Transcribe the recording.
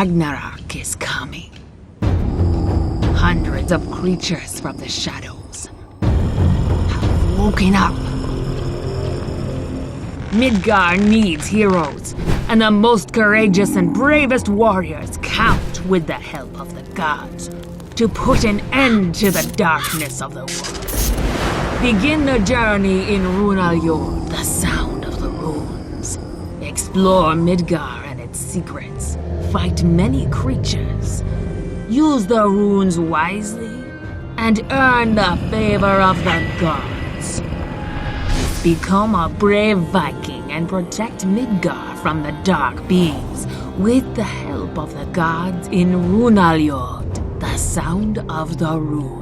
Ragnarok is coming. Hundreds of creatures from the shadows have woken up. Midgard needs heroes, and the most courageous and bravest warriors count with the help of the gods to put an end to the darkness of the world. Begin the journey in Runaljod, the sound of the runes. Explore Midgard and its secrets. Fight many creatures. Use the runes wisely and earn the favor of the gods. Become a brave Viking and protect Midgard from the dark beings with the help of the gods in Runaljod, the sound of the runes.